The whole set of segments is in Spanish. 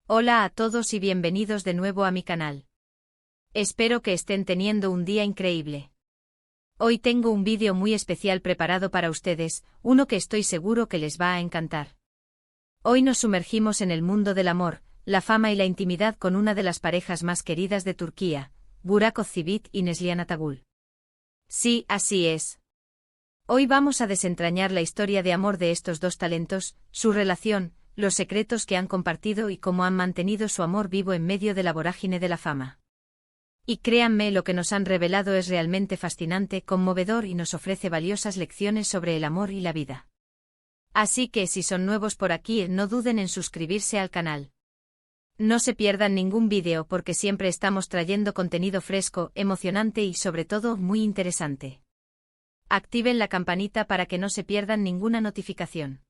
Hola a todos y bienvenidos de nuevo a mi canal. Espero que estén teniendo un día increíble. Hoy tengo un vídeo muy especial preparado para ustedes, uno que estoy seguro que les va a encantar. Hoy nos sumergimos en el mundo del amor, la fama y la intimidad con una de las parejas más queridas de Turquía, Burak Özçivit y Neslihan Atagül. Sí, así es. Hoy vamos a desentrañar la historia de amor de estos dos talentos, su relación, los secretos que han compartido y cómo han mantenido su amor vivo en medio de la vorágine de la fama. Y créanme, lo que nos han revelado es realmente fascinante, conmovedor y nos ofrece valiosas lecciones sobre el amor y la vida. Así que si son nuevos por aquí, no duden en suscribirse al canal. No se pierdan ningún vídeo porque siempre estamos trayendo contenido fresco, emocionante y sobre todo muy interesante. Activen la campanita para que no se pierdan ninguna notificación.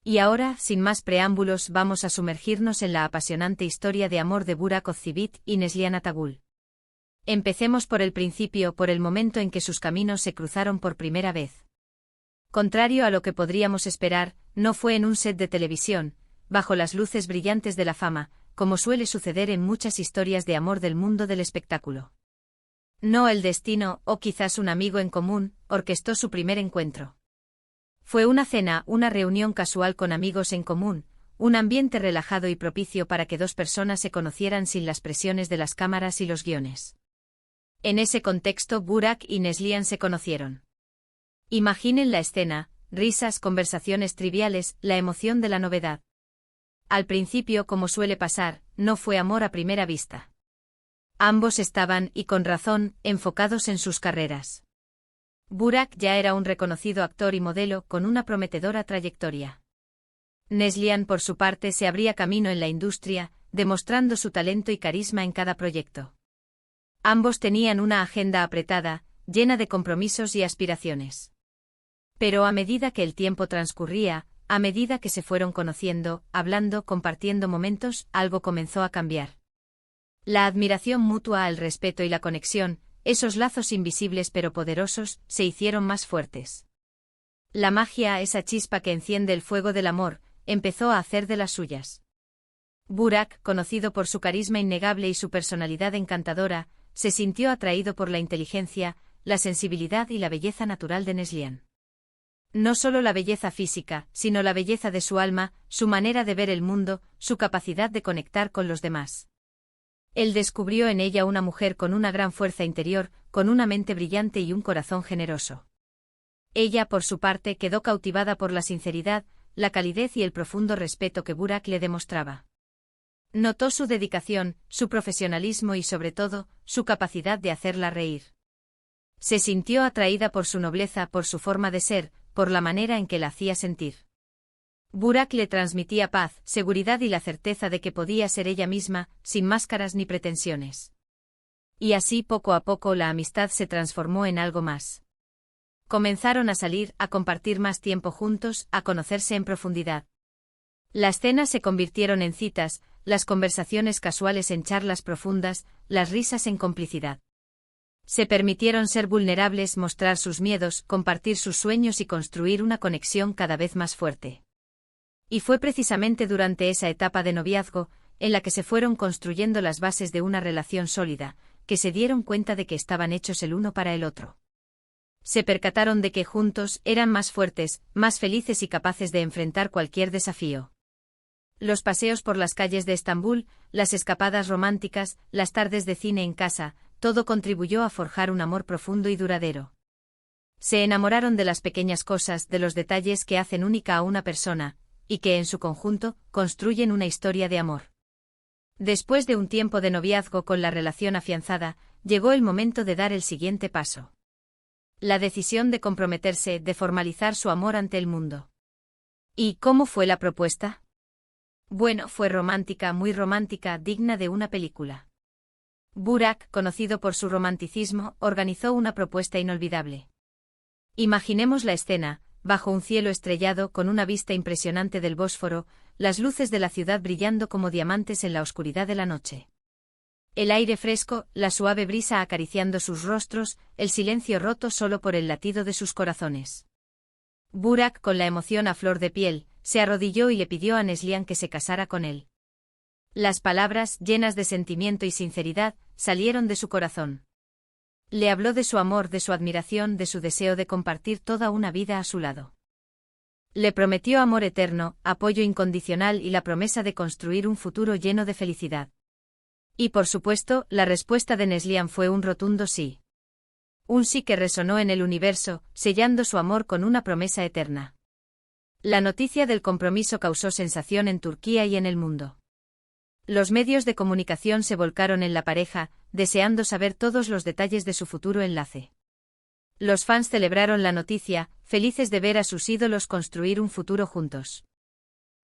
Y ahora, sin más preámbulos, vamos a sumergirnos en la apasionante historia de amor de Burak Özçivit y Neslihan Atagül. Empecemos por el principio, por el momento en que sus caminos se cruzaron por primera vez. Contrario a lo que podríamos esperar, no fue en un set de televisión, bajo las luces brillantes de la fama, como suele suceder en muchas historias de amor del mundo del espectáculo. No, el destino, o quizás un amigo en común, orquestó su primer encuentro. Fue una cena, una reunión casual con amigos en común, un ambiente relajado y propicio para que dos personas se conocieran sin las presiones de las cámaras y los guiones. En ese contexto, Burak y Neslihan se conocieron. Imaginen la escena: risas, conversaciones triviales, la emoción de la novedad. Al principio, como suele pasar, no fue amor a primera vista. Ambos estaban, y con razón, enfocados en sus carreras. Burak ya era un reconocido actor y modelo con una prometedora trayectoria. Neslihan, por su parte, se abría camino en la industria, demostrando su talento y carisma en cada proyecto. Ambos tenían una agenda apretada, llena de compromisos y aspiraciones. Pero a medida que el tiempo transcurría, a medida que se fueron conociendo, hablando, compartiendo momentos, algo comenzó a cambiar. La admiración mutua, el respeto y la conexión, esos lazos invisibles pero poderosos, se hicieron más fuertes. La magia, esa chispa que enciende el fuego del amor, empezó a hacer de las suyas. Burak, conocido por su carisma innegable y su personalidad encantadora, se sintió atraído por la inteligencia, la sensibilidad y la belleza natural de Neslihan. No solo la belleza física, sino la belleza de su alma, su manera de ver el mundo, su capacidad de conectar con los demás. Él descubrió en ella una mujer con una gran fuerza interior, con una mente brillante y un corazón generoso. Ella, por su parte, quedó cautivada por la sinceridad, la calidez y el profundo respeto que Burak le demostraba. Notó su dedicación, su profesionalismo y, sobre todo, su capacidad de hacerla reír. Se sintió atraída por su nobleza, por su forma de ser, por la manera en que la hacía sentir. Burak le transmitía paz, seguridad y la certeza de que podía ser ella misma, sin máscaras ni pretensiones. Y así, poco a poco, la amistad se transformó en algo más. Comenzaron a salir, a compartir más tiempo juntos, a conocerse en profundidad. Las cenas se convirtieron en citas, las conversaciones casuales en charlas profundas, las risas en complicidad. Se permitieron ser vulnerables, mostrar sus miedos, compartir sus sueños y construir una conexión cada vez más fuerte. Y fue precisamente durante esa etapa de noviazgo, en la que se fueron construyendo las bases de una relación sólida, que se dieron cuenta de que estaban hechos el uno para el otro. Se percataron de que juntos eran más fuertes, más felices y capaces de enfrentar cualquier desafío. Los paseos por las calles de Estambul, las escapadas románticas, las tardes de cine en casa, todo contribuyó a forjar un amor profundo y duradero. Se enamoraron de las pequeñas cosas, de los detalles que hacen única a una persona, y que en su conjunto construyen una historia de amor. Después de un tiempo de noviazgo con la relación afianzada, llegó el momento de dar el siguiente paso. La decisión de comprometerse, de formalizar su amor ante el mundo. ¿Y cómo fue la propuesta? Bueno, fue romántica, muy romántica, digna de una película. Burak, conocido por su romanticismo, organizó una propuesta inolvidable. Imaginemos la escena: bajo un cielo estrellado con una vista impresionante del Bósforo, las luces de la ciudad brillando como diamantes en la oscuridad de la noche. El aire fresco, la suave brisa acariciando sus rostros, el silencio roto solo por el latido de sus corazones. Burak, con la emoción a flor de piel, se arrodilló y le pidió a Neslihan que se casara con él. Las palabras, llenas de sentimiento y sinceridad, salieron de su corazón. Le habló de su amor, de su admiración, de su deseo de compartir toda una vida a su lado. Le prometió amor eterno, apoyo incondicional y la promesa de construir un futuro lleno de felicidad. Y por supuesto, la respuesta de Neslihan fue un rotundo sí. Un sí que resonó en el universo, sellando su amor con una promesa eterna. La noticia del compromiso causó sensación en Turquía y en el mundo. Los medios de comunicación se volcaron en la pareja, deseando saber todos los detalles de su futuro enlace. Los fans celebraron la noticia, felices de ver a sus ídolos construir un futuro juntos.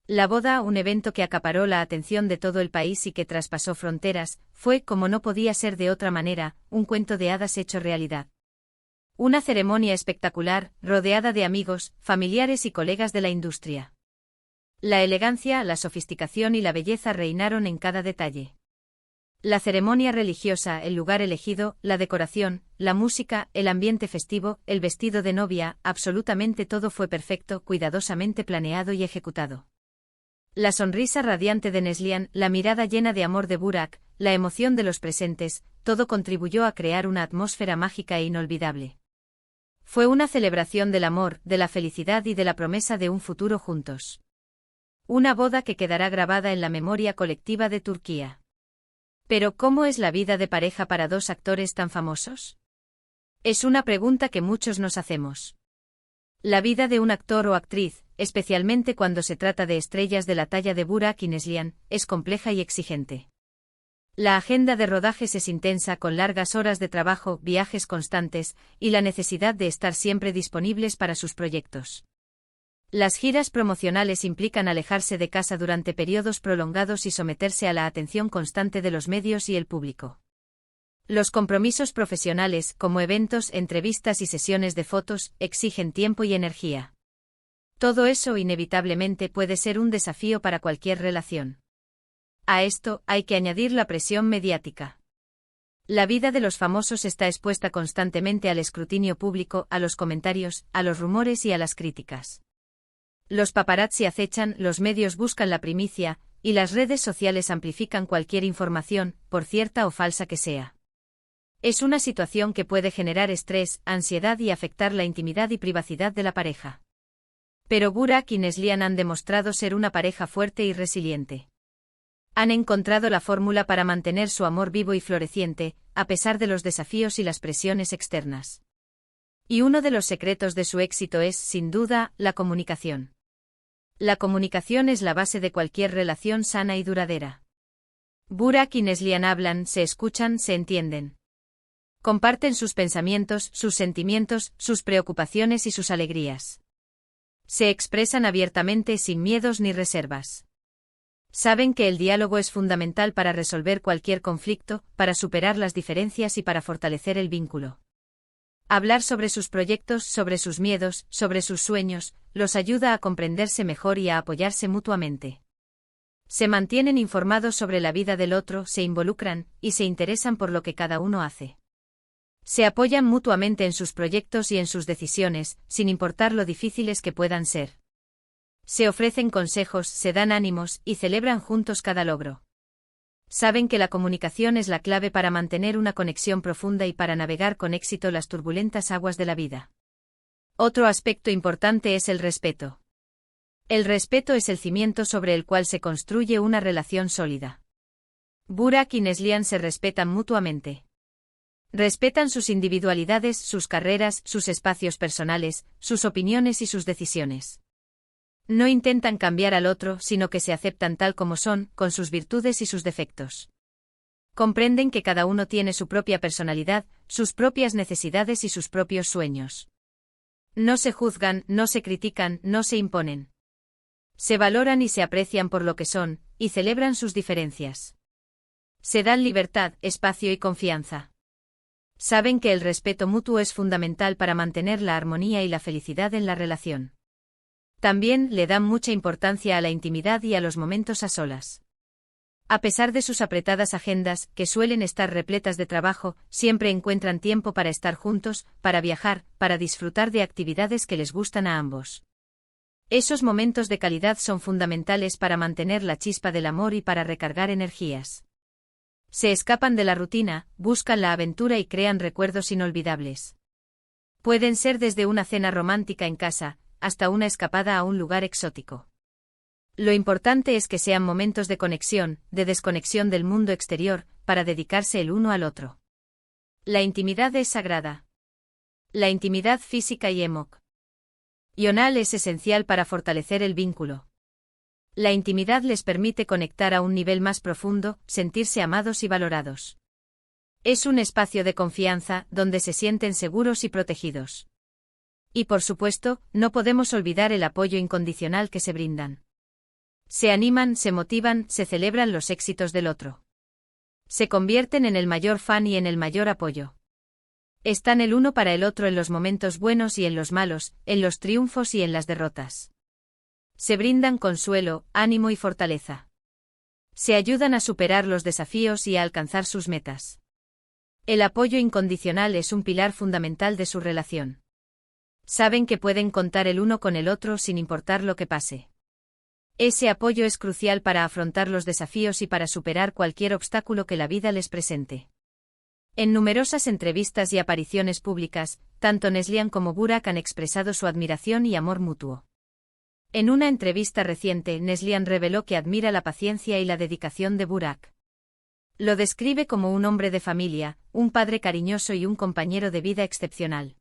La boda, un evento que acaparó la atención de todo el país y que traspasó fronteras, fue, como no podía ser de otra manera, un cuento de hadas hecho realidad. Una ceremonia espectacular, rodeada de amigos, familiares y colegas de la industria. La elegancia, la sofisticación y la belleza reinaron en cada detalle. La ceremonia religiosa, el lugar elegido, la decoración, la música, el ambiente festivo, el vestido de novia, absolutamente todo fue perfecto, cuidadosamente planeado y ejecutado. La sonrisa radiante de Neslihan, la mirada llena de amor de Burak, la emoción de los presentes, todo contribuyó a crear una atmósfera mágica e inolvidable. Fue una celebración del amor, de la felicidad y de la promesa de un futuro juntos. Una boda que quedará grabada en la memoria colectiva de Turquía. Pero ¿cómo es la vida de pareja para dos actores tan famosos? Es una pregunta que muchos nos hacemos. La vida de un actor o actriz, especialmente cuando se trata de estrellas de la talla de Burak y Neslihan, es compleja y exigente. La agenda de rodajes es intensa, con largas horas de trabajo, viajes constantes, y la necesidad de estar siempre disponibles para sus proyectos. Las giras promocionales implican alejarse de casa durante periodos prolongados y someterse a la atención constante de los medios y el público. Los compromisos profesionales, como eventos, entrevistas y sesiones de fotos, exigen tiempo y energía. Todo eso inevitablemente puede ser un desafío para cualquier relación. A esto hay que añadir la presión mediática. La vida de los famosos está expuesta constantemente al escrutinio público, a los comentarios, a los rumores y a las críticas. Los paparazzi acechan, los medios buscan la primicia, y las redes sociales amplifican cualquier información, por cierta o falsa que sea. Es una situación que puede generar estrés, ansiedad y afectar la intimidad y privacidad de la pareja. Pero Burak y Neslihan han demostrado ser una pareja fuerte y resiliente. Han encontrado la fórmula para mantener su amor vivo y floreciente, a pesar de los desafíos y las presiones externas. Y uno de los secretos de su éxito es, sin duda, la comunicación. La comunicación es la base de cualquier relación sana y duradera. Burak y Neslihan hablan, se escuchan, se entienden. Comparten sus pensamientos, sus sentimientos, sus preocupaciones y sus alegrías. Se expresan abiertamente sin miedos ni reservas. Saben que el diálogo es fundamental para resolver cualquier conflicto, para superar las diferencias y para fortalecer el vínculo. Hablar sobre sus proyectos, sobre sus miedos, sobre sus sueños, los ayuda a comprenderse mejor y a apoyarse mutuamente. Se mantienen informados sobre la vida del otro, se involucran, y se interesan por lo que cada uno hace. Se apoyan mutuamente en sus proyectos y en sus decisiones, sin importar lo difíciles que puedan ser. Se ofrecen consejos, se dan ánimos, y celebran juntos cada logro. Saben que la comunicación es la clave para mantener una conexión profunda y para navegar con éxito las turbulentas aguas de la vida. Otro aspecto importante es el respeto. El respeto es el cimiento sobre el cual se construye una relación sólida. Burak y Neslihan se respetan mutuamente. Respetan sus individualidades, sus carreras, sus espacios personales, sus opiniones y sus decisiones. No intentan cambiar al otro, sino que se aceptan tal como son, con sus virtudes y sus defectos. Comprenden que cada uno tiene su propia personalidad, sus propias necesidades y sus propios sueños. No se juzgan, no se critican, no se imponen. Se valoran y se aprecian por lo que son, y celebran sus diferencias. Se dan libertad, espacio y confianza. Saben que el respeto mutuo es fundamental para mantener la armonía y la felicidad en la relación. También le dan mucha importancia a la intimidad y a los momentos a solas. A pesar de sus apretadas agendas, que suelen estar repletas de trabajo, siempre encuentran tiempo para estar juntos, para viajar, para disfrutar de actividades que les gustan a ambos. Esos momentos de calidad son fundamentales para mantener la chispa del amor y para recargar energías. Se escapan de la rutina, buscan la aventura y crean recuerdos inolvidables. Pueden ser desde una cena romántica en casa, hasta una escapada a un lugar exótico. Lo importante es que sean momentos de conexión, de desconexión del mundo exterior, para dedicarse el uno al otro. La intimidad es sagrada. La intimidad física y emocional es esencial para fortalecer el vínculo. La intimidad les permite conectar a un nivel más profundo, sentirse amados y valorados. Es un espacio de confianza, donde se sienten seguros y protegidos. Y por supuesto, no podemos olvidar el apoyo incondicional que se brindan. Se animan, se motivan, se celebran los éxitos del otro. Se convierten en el mayor fan y en el mayor apoyo. Están el uno para el otro en los momentos buenos y en los malos, en los triunfos y en las derrotas. Se brindan consuelo, ánimo y fortaleza. Se ayudan a superar los desafíos y a alcanzar sus metas. El apoyo incondicional es un pilar fundamental de su relación. Saben que pueden contar el uno con el otro sin importar lo que pase. Ese apoyo es crucial para afrontar los desafíos y para superar cualquier obstáculo que la vida les presente. En numerosas entrevistas y apariciones públicas, tanto Neslihan como Burak han expresado su admiración y amor mutuo. En una entrevista reciente, Neslihan reveló que admira la paciencia y la dedicación de Burak. Lo describe como un hombre de familia, un padre cariñoso y un compañero de vida excepcional.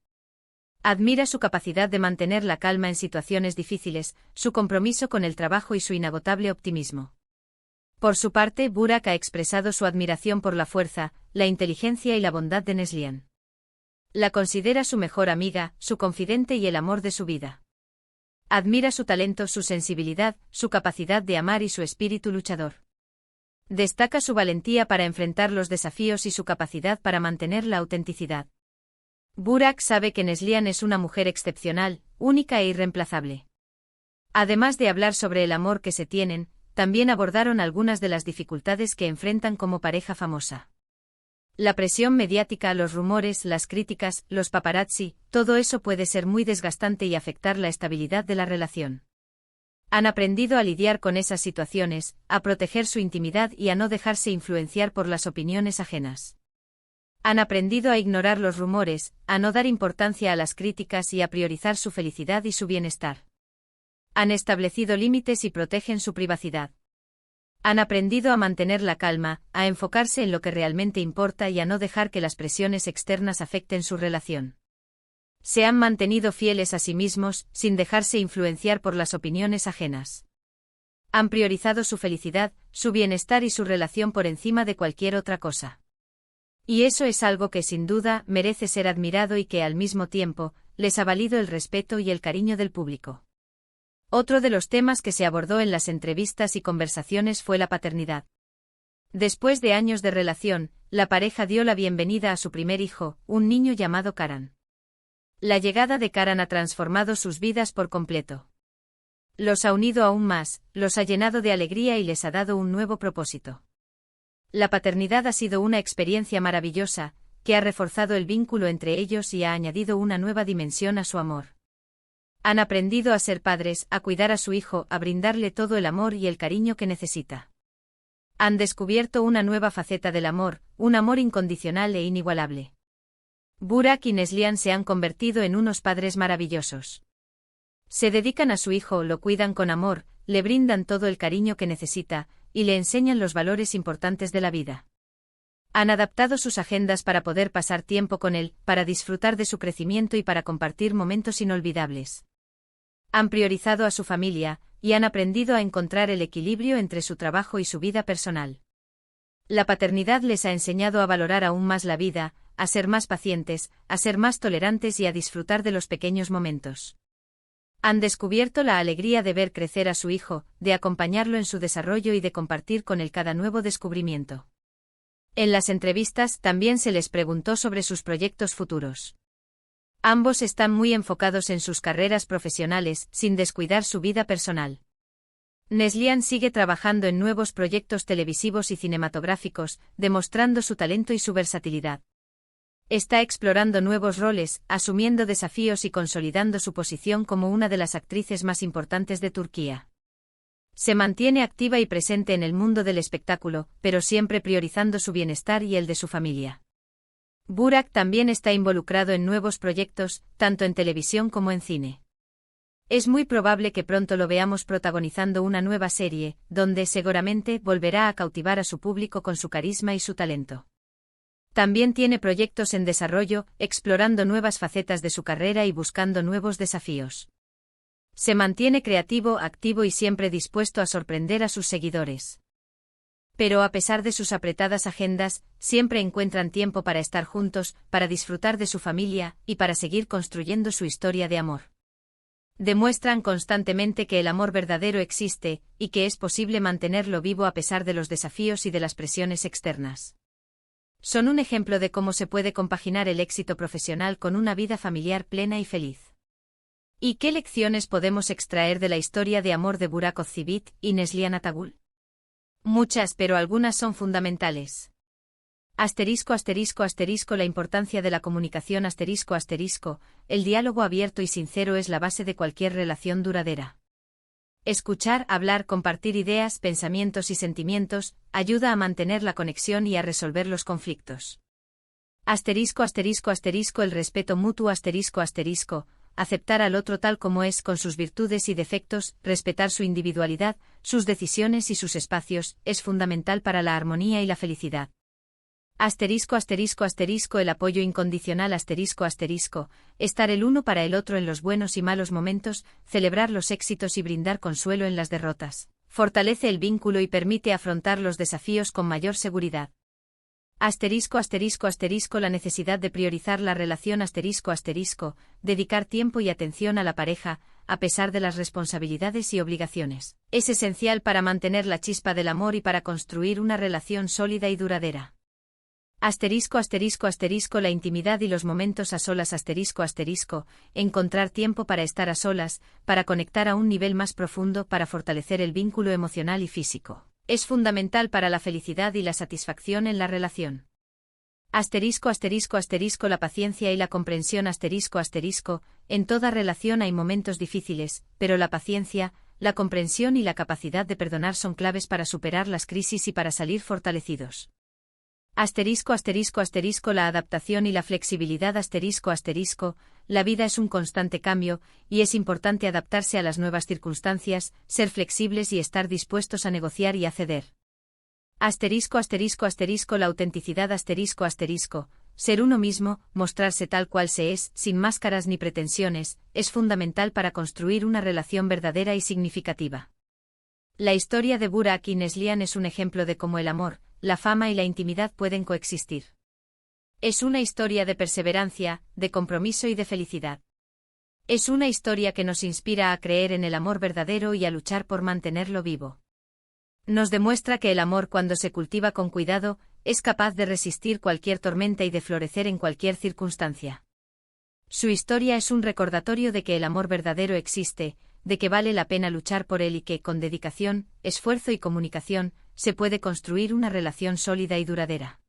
Admira su capacidad de mantener la calma en situaciones difíciles, su compromiso con el trabajo y su inagotable optimismo. Por su parte, Burak ha expresado su admiración por la fuerza, la inteligencia y la bondad de Neslihan. La considera su mejor amiga, su confidente y el amor de su vida. Admira su talento, su sensibilidad, su capacidad de amar y su espíritu luchador. Destaca su valentía para enfrentar los desafíos y su capacidad para mantener la autenticidad. Burak sabe que Neslihan es una mujer excepcional, única e irreemplazable. Además de hablar sobre el amor que se tienen, también abordaron algunas de las dificultades que enfrentan como pareja famosa. La presión mediática, los rumores, las críticas, los paparazzi, todo eso puede ser muy desgastante y afectar la estabilidad de la relación. Han aprendido a lidiar con esas situaciones, a proteger su intimidad y a no dejarse influenciar por las opiniones ajenas. Han aprendido a ignorar los rumores, a no dar importancia a las críticas y a priorizar su felicidad y su bienestar. Han establecido límites y protegen su privacidad. Han aprendido a mantener la calma, a enfocarse en lo que realmente importa y a no dejar que las presiones externas afecten su relación. Se han mantenido fieles a sí mismos, sin dejarse influenciar por las opiniones ajenas. Han priorizado su felicidad, su bienestar y su relación por encima de cualquier otra cosa. Y eso es algo que sin duda merece ser admirado y que al mismo tiempo les ha valido el respeto y el cariño del público. Otro de los temas que se abordó en las entrevistas y conversaciones fue la paternidad. Después de años de relación, la pareja dio la bienvenida a su primer hijo, un niño llamado Karan. La llegada de Karan ha transformado sus vidas por completo. Los ha unido aún más, los ha llenado de alegría y les ha dado un nuevo propósito. La paternidad ha sido una experiencia maravillosa, que ha reforzado el vínculo entre ellos y ha añadido una nueva dimensión a su amor. Han aprendido a ser padres, a cuidar a su hijo, a brindarle todo el amor y el cariño que necesita. Han descubierto una nueva faceta del amor, un amor incondicional e inigualable. Burak y Neslihan se han convertido en unos padres maravillosos. Se dedican a su hijo, lo cuidan con amor, le brindan todo el cariño que necesita, y le enseñan los valores importantes de la vida. Han adaptado sus agendas para poder pasar tiempo con él, para disfrutar de su crecimiento y para compartir momentos inolvidables. Han priorizado a su familia, y han aprendido a encontrar el equilibrio entre su trabajo y su vida personal. La paternidad les ha enseñado a valorar aún más la vida, a ser más pacientes, a ser más tolerantes y a disfrutar de los pequeños momentos. Han descubierto la alegría de ver crecer a su hijo, de acompañarlo en su desarrollo y de compartir con él cada nuevo descubrimiento. En las entrevistas también se les preguntó sobre sus proyectos futuros. Ambos están muy enfocados en sus carreras profesionales, sin descuidar su vida personal. Neslihan sigue trabajando en nuevos proyectos televisivos y cinematográficos, demostrando su talento y su versatilidad. Está explorando nuevos roles, asumiendo desafíos y consolidando su posición como una de las actrices más importantes de Turquía. Se mantiene activa y presente en el mundo del espectáculo, pero siempre priorizando su bienestar y el de su familia. Burak también está involucrado en nuevos proyectos, tanto en televisión como en cine. Es muy probable que pronto lo veamos protagonizando una nueva serie, donde seguramente volverá a cautivar a su público con su carisma y su talento. También tiene proyectos en desarrollo, explorando nuevas facetas de su carrera y buscando nuevos desafíos. Se mantiene creativo, activo y siempre dispuesto a sorprender a sus seguidores. Pero a pesar de sus apretadas agendas, siempre encuentran tiempo para estar juntos, para disfrutar de su familia y para seguir construyendo su historia de amor. Demuestran constantemente que el amor verdadero existe, y que es posible mantenerlo vivo a pesar de los desafíos y de las presiones externas. Son un ejemplo de cómo se puede compaginar el éxito profesional con una vida familiar plena y feliz. ¿Y qué lecciones podemos extraer de la historia de amor de Burak Ozceğit y Neslihan Atagül? Muchas, pero algunas son fundamentales. ***** La importancia de la comunicación ****, el diálogo abierto y sincero es la base de cualquier relación duradera. Escuchar, hablar, compartir ideas, pensamientos y sentimientos, ayuda a mantener la conexión y a resolver los conflictos. ****, el respeto mutuo ****, aceptar al otro tal como es con sus virtudes y defectos, respetar su individualidad, sus decisiones y sus espacios, es fundamental para la armonía y la felicidad. El apoyo incondicional estar el uno para el otro en los buenos y malos momentos, celebrar los éxitos y brindar consuelo en las derrotas, fortalece el vínculo y permite afrontar los desafíos con mayor seguridad. La necesidad de priorizar la relación dedicar tiempo y atención a la pareja, a pesar de las responsabilidades y obligaciones, es esencial para mantener la chispa del amor y para construir una relación sólida y duradera. La intimidad y los momentos a solas encontrar tiempo para estar a solas, para conectar a un nivel más profundo, para fortalecer el vínculo emocional y físico. Es fundamental para la felicidad y la satisfacción en la relación. La paciencia y la comprensión en toda relación hay momentos difíciles, pero la paciencia, la comprensión y la capacidad de perdonar son claves para superar las crisis y para salir fortalecidos. La adaptación y la flexibilidad la vida es un constante cambio, y es importante adaptarse a las nuevas circunstancias, ser flexibles y estar dispuestos a negociar y a ceder. La autenticidad ser uno mismo, mostrarse tal cual se es, sin máscaras ni pretensiones, es fundamental para construir una relación verdadera y significativa. La historia de Burak y Neslihan es un ejemplo de cómo el amor, la fama y la intimidad pueden coexistir. Es una historia de perseverancia, de compromiso y de felicidad. Es una historia que nos inspira a creer en el amor verdadero y a luchar por mantenerlo vivo. Nos demuestra que el amor, cuando se cultiva con cuidado, es capaz de resistir cualquier tormenta y de florecer en cualquier circunstancia. Su historia es un recordatorio de que el amor verdadero existe, de que vale la pena luchar por él y que, con dedicación, esfuerzo y comunicación, se puede construir una relación sólida y duradera.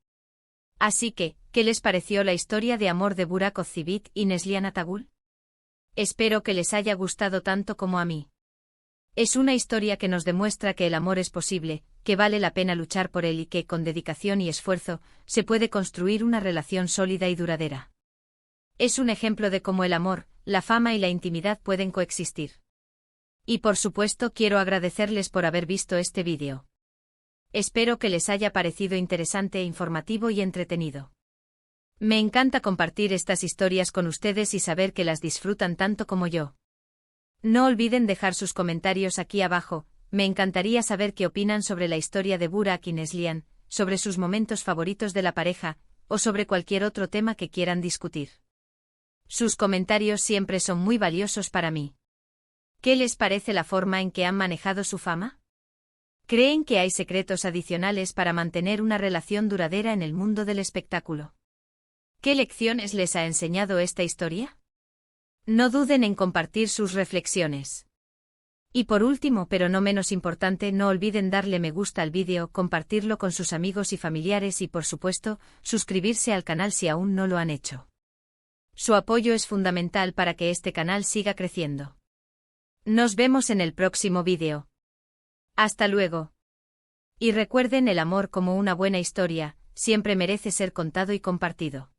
Así que, ¿qué les pareció la historia de amor de Burak Ozceğit y Neslihan Atagül? Espero que les haya gustado tanto como a mí. Es una historia que nos demuestra que el amor es posible, que vale la pena luchar por él y que, con dedicación y esfuerzo, se puede construir una relación sólida y duradera. Es un ejemplo de cómo el amor, la fama y la intimidad pueden coexistir. Y por supuesto quiero agradecerles por haber visto este vídeo. Espero que les haya parecido interesante, informativo y entretenido. Me encanta compartir estas historias con ustedes y saber que las disfrutan tanto como yo. No olviden dejar sus comentarios aquí abajo, me encantaría saber qué opinan sobre la historia de Burak y Neslihan, sobre sus momentos favoritos de la pareja, o sobre cualquier otro tema que quieran discutir. Sus comentarios siempre son muy valiosos para mí. ¿Qué les parece la forma en que han manejado su fama? ¿Creen que hay secretos adicionales para mantener una relación duradera en el mundo del espectáculo? ¿Qué lecciones les ha enseñado esta historia? No duden en compartir sus reflexiones. Y por último, pero no menos importante, no olviden darle me gusta al vídeo, compartirlo con sus amigos y familiares y por supuesto, suscribirse al canal si aún no lo han hecho. Su apoyo es fundamental para que este canal siga creciendo. Nos vemos en el próximo vídeo. Hasta luego. Y recuerden, el amor, como una buena historia, siempre merece ser contado y compartido.